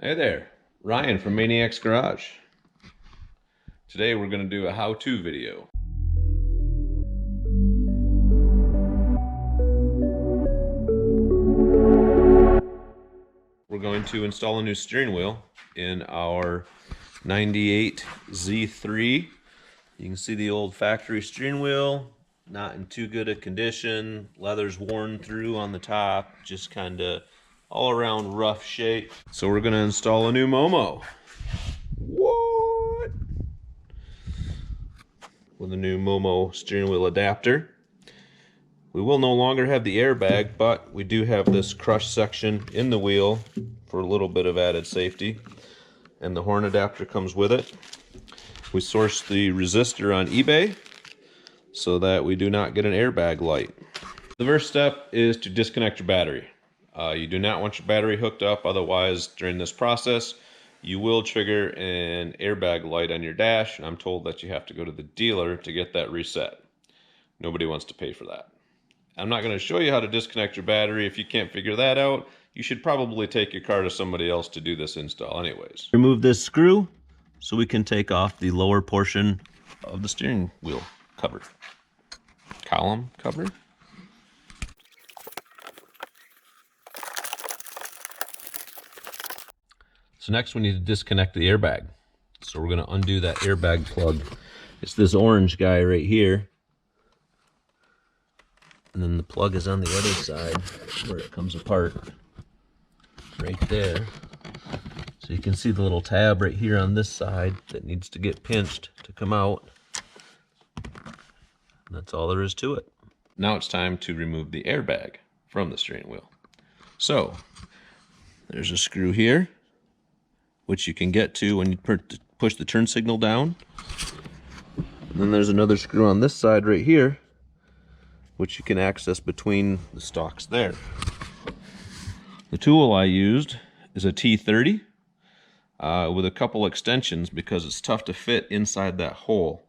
Hey there, Ryan from Maniacs Garage. Today we're going to do a how-to video. We're going to install a new steering wheel in our 98 Z3. You can see the old factory steering wheel, not in too good a condition. Leather's worn through on the top, just kind of all around rough shape. So we're going to install a new MOMO. What? With a new MOMO steering wheel adapter. We will no longer have the airbag, but we do have this crush section in the wheel for a little bit of added safety. And the horn adapter comes with it. We sourced the resistor on eBay so that we do not get an airbag light. The first step is to disconnect your battery. You do not want your battery hooked up, otherwise during this process you will trigger an airbag light on your dash, and I'm told that you have to go to the dealer to get that reset. Nobody wants to pay for that. I'm not going to show you how to disconnect your battery. If you can't figure that out, you should probably take your car to somebody else to do this install anyways. Remove this screw so we can take off the lower portion of the steering wheel cover. Column cover. So next we need to disconnect the airbag. So we're going to undo that airbag plug. It's this orange guy right here. And then the plug is on the other side where it comes apart. Right there. So you can see the little tab right here on this side that needs to get pinched to come out. And that's all there is to it. Now it's time to remove the airbag from the steering wheel. So there's a screw here, which you can get to when you push the turn signal down. And then there's another screw on this side right here, which you can access between the stalks there. The tool I used is a T30 with a couple extensions because it's tough to fit inside that hole.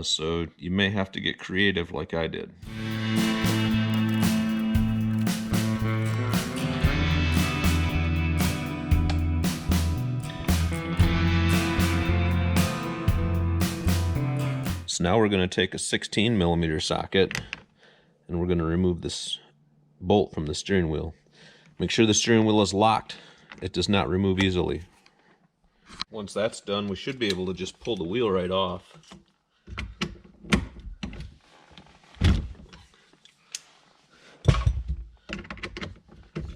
So you may have to get creative like I did. So now we're going to take a 16mm socket and we're going to remove this bolt from the steering wheel. Make sure the steering wheel is locked. It does not remove easily. Once that's done, we should be able to just pull the wheel right off.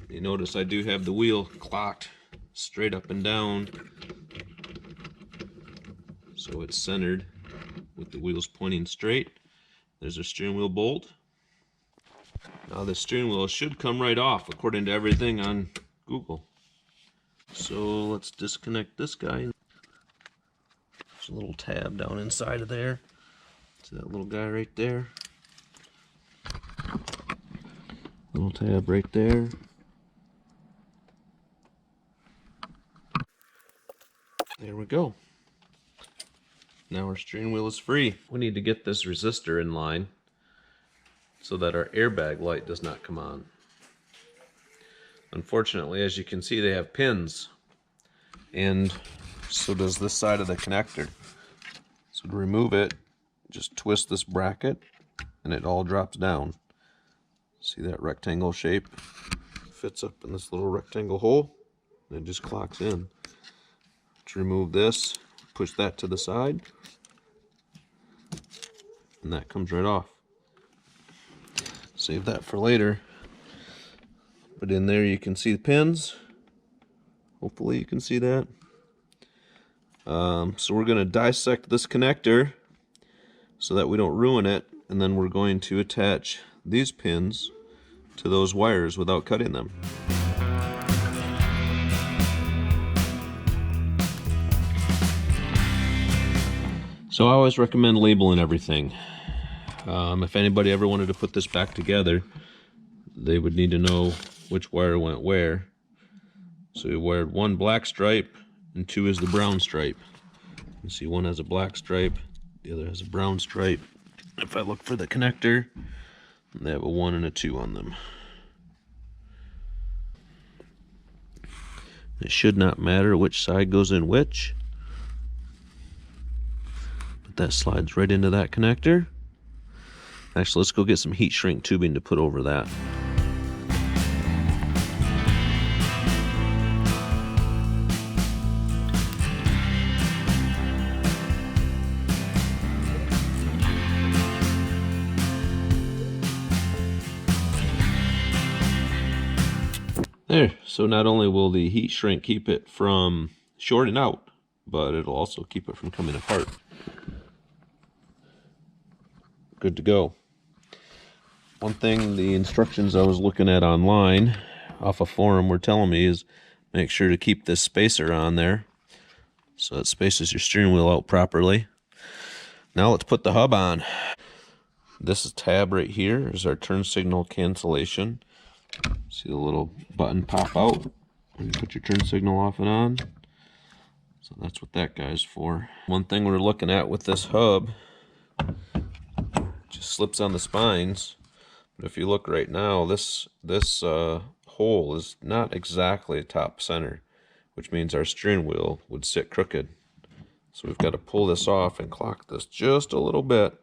You notice I do have the wheel clocked straight up and down, so it's centered with the wheels pointing straight. There's our steering wheel bolt. Now the steering wheel should come right off according to everything on Google. So let's disconnect this guy. There's a little tab down inside of there. See that little guy right there? Little tab right there. There we go. Now our steering wheel is free. We need to get this resistor in line so that our airbag light does not come on. Unfortunately, as you can see, they have pins, and so does this side of the connector. So to remove it, just twist this bracket and it all drops down. See that rectangle shape? Fits up in this little rectangle hole and it just clocks in. To remove this, push that to the side and that comes right off. Save that for later. But in there you can see the pins. Hopefully you can see that. So we're going to dissect this connector so that we don't ruin it, and then we're going to attach these pins to those wires without cutting them. So I always recommend labeling everything. If anybody ever wanted to put this back together, they would need to know which wire went where. So we wired one black stripe and two is the brown stripe. You see one has a black stripe, the other has a brown stripe. If I look for the connector, they have a 1 and a 2 on them. It should not matter which side goes in which. But that slides right into that connector. Actually, let's go get some heat shrink tubing to put over that. There, so not only will the heat shrink keep it from shorting out, but it'll also keep it from coming apart. Good to go. One thing the instructions I was looking at online off a forum were telling me is make sure to keep this spacer on there so it spaces your steering wheel out properly. Now let's put the hub on. This tab right here is our turn signal cancellation. See the little button pop out when you put your turn signal off and on. So that's what that guy's for. One thing we're looking at with this hub, just slips on the spines. But if you look right now, this hole is not exactly top center, which means our steering wheel would sit crooked. So we've got to pull this off and clock this just a little bit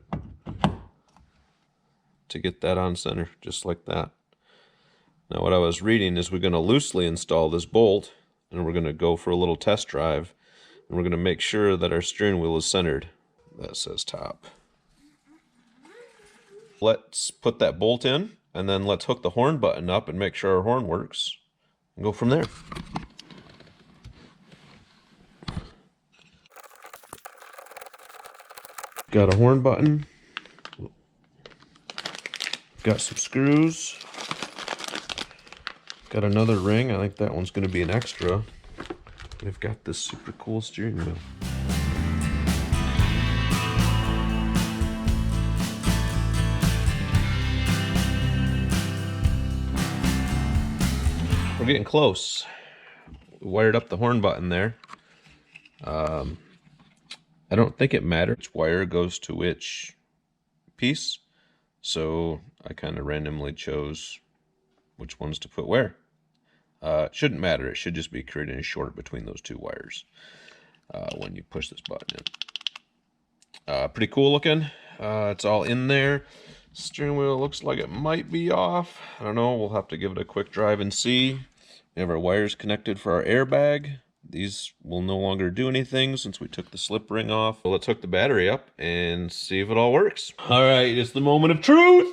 to get that on center, just like that. Now what I was reading is we're going to loosely install this bolt, and we're going to go for a little test drive, and we're going to make sure that our steering wheel is centered. That says top. Let's put that bolt in, and then let's hook the horn button up and make sure our horn works, and go from there. Got a horn button. Got some screws. Got another ring. I think that one's going to be an extra. We've got this super cool steering wheel. We're getting close. We wired up the horn button there. I don't think it matters which wire goes to which piece, so I kind of randomly chose which ones to put where. It shouldn't matter. It should just be creating a short between those two wires when you push this button in. Pretty cool looking. It's all in there. Steering wheel looks like it might be off. I don't know. We'll have to give it a quick drive and see. We have our wires connected for our airbag. These will no longer do anything since we took the slip ring off. So let's hook the battery up and see if it all works. All right, it's the moment of truth.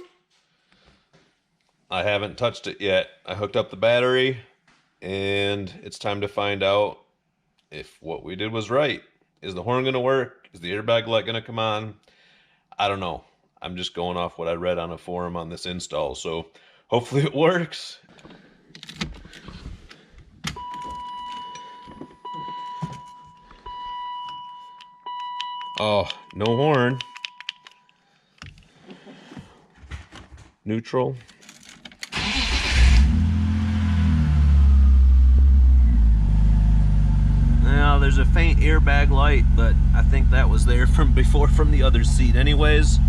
I haven't touched it yet. I hooked up the battery, and it's time to find out if what we did was right. Is the horn going to work? Is the airbag light going to come on? I don't know. I'm just going off what I read on a forum on this install, so hopefully it works. Oh, no horn. Neutral. Now there's a faint airbag light, but I think that was there from before from the other seat anyways.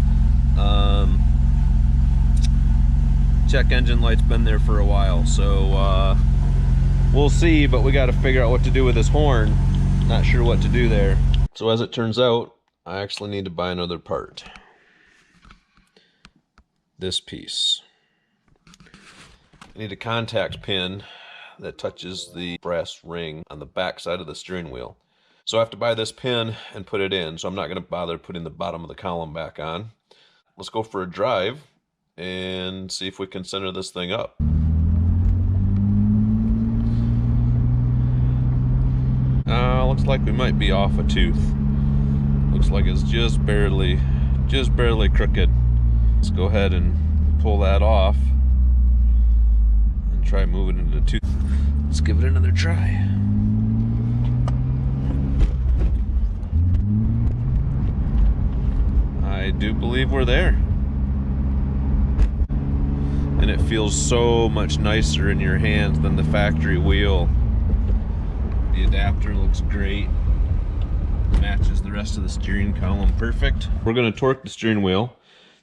Check engine light's been there for a while, so we'll see, but we got to figure out what to do with this horn. Not sure what to do there. So as it turns out, I actually need to buy another part. This piece. I need a contact pin that touches the brass ring on the back side of the steering wheel. So I have to buy this pin and put it in, so I'm not going to bother putting the bottom of the column back on. Let's go for a drive and see if we can center this thing up. Looks like we might be off a tooth. Looks like it's just barely crooked. Let's go ahead and pull that off and try moving into the tooth. Let's give it another try. I do believe we're there. And it feels so much nicer in your hands than the factory wheel. The adapter looks great. Matches the rest of the steering column perfect. We're going to torque the steering wheel.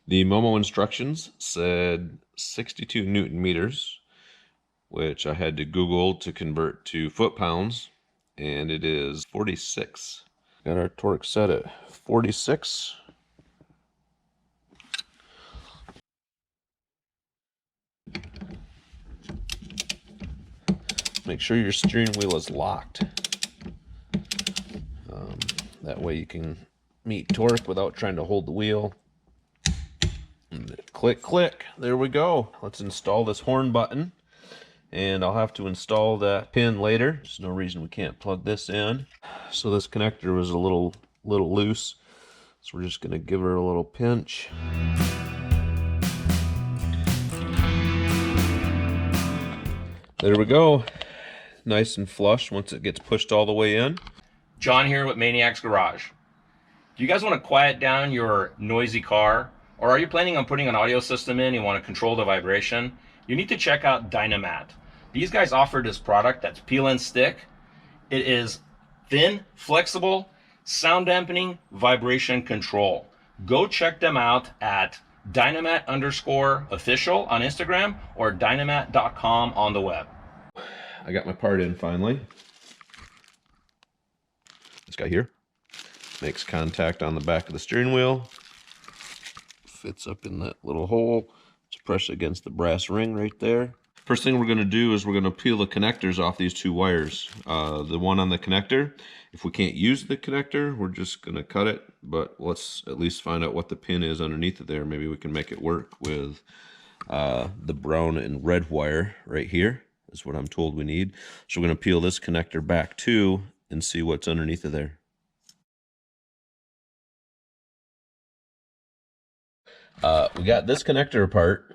The MOMO instructions said 62 Newton meters. which I had to Google to convert to foot-pounds, and it is 46. Got our torque set at 46. Make sure your steering wheel is locked. That way you can meet torque without trying to hold the wheel. And click, click. There we go. Let's install this horn button. And I'll have to install that pin later. There's no reason we can't plug this in. So this connector was a little loose. So we're just going to give her a little pinch. There we go. Nice and flush once it gets pushed all the way in. John here with Maniacs Garage. Do you guys want to quiet down your noisy car? Or are you planning on putting an audio system in and you want to control the vibration? You need to check out Dynamat. These guys offer this product that's peel and stick. It is thin, flexible, sound dampening, vibration control. Go check them out at dynamat_official on Instagram or dynamat.com on the web. I got my part in finally. This guy here makes contact on the back of the steering wheel. Fits up in that little hole. It's pressed against the brass ring right there. First thing we're going to do is we're going to peel the connectors off these two wires. The one on the connector, if we can't use the connector, we're just going to cut it. But let's at least find out what the pin is underneath it there. Maybe we can make it work with the brown and red wire right here. Is what I'm told we need. So we're going to peel this connector back too and see what's underneath of there. We got this connector apart,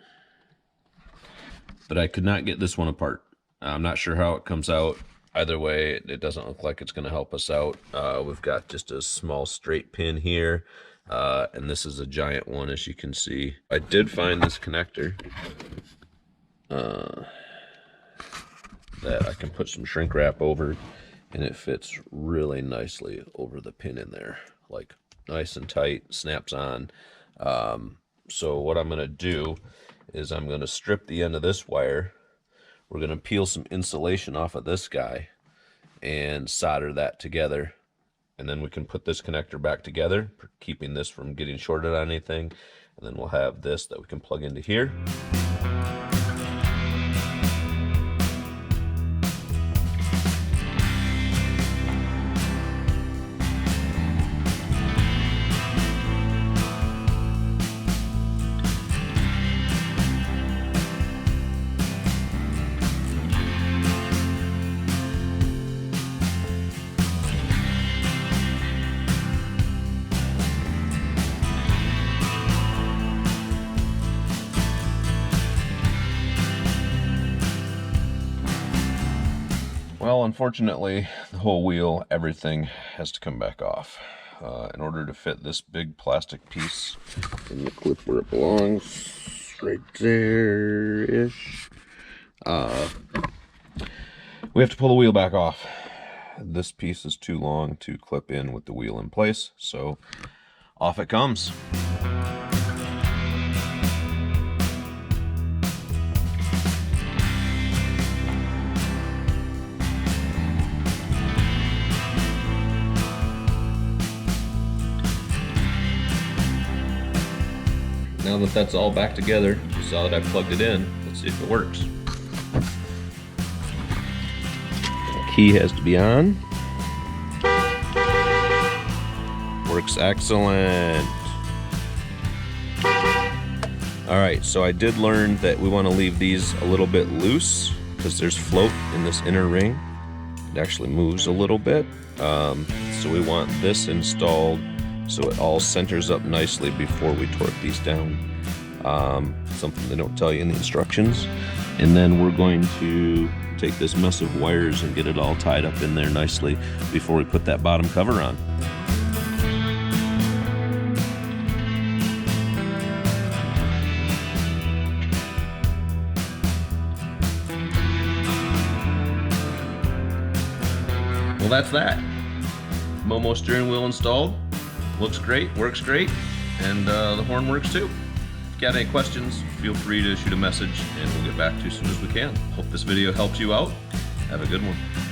but I could not get this one apart. I'm not sure how it comes out. Either way, it doesn't look like it's going to help us out. We've got just a small straight pin here, and this is a giant one, as you can see. I did find this connector that I can put some shrink wrap over, and it fits really nicely over the pin in there, like nice and tight, snaps on. So what I'm going to do is I'm going to strip the end of this wire. We're going to peel some insulation off of this guy and solder that together, and then we can put this connector back together, keeping this from getting shorted on anything, and then we'll have this that we can plug into here. Well, unfortunately, the whole wheel, everything has to come back off. In order to fit this big plastic piece in the clip where it belongs, right there-ish, we have to pull the wheel back off. This piece is too long to clip in with the wheel in place, so off it comes. Now that that's all back together, you saw that I plugged it in. Let's see if it works. The key has to be on. Works excellent. All right, so I did learn that we want to leave these a little bit loose because there's float in this inner ring. It actually moves a little bit. So we want this installed so it all centers up nicely before we torque these down. Something they don't tell you in the instructions. And then we're going to take this mess of wires and get it all tied up in there nicely before we put that bottom cover on. Well, that's that. MOMO steering wheel installed. Looks great, works great, and the horn works too. you got any questions, feel free to shoot a message and we'll get back to you as soon as we can. Hope this video helped you out. Have a good one.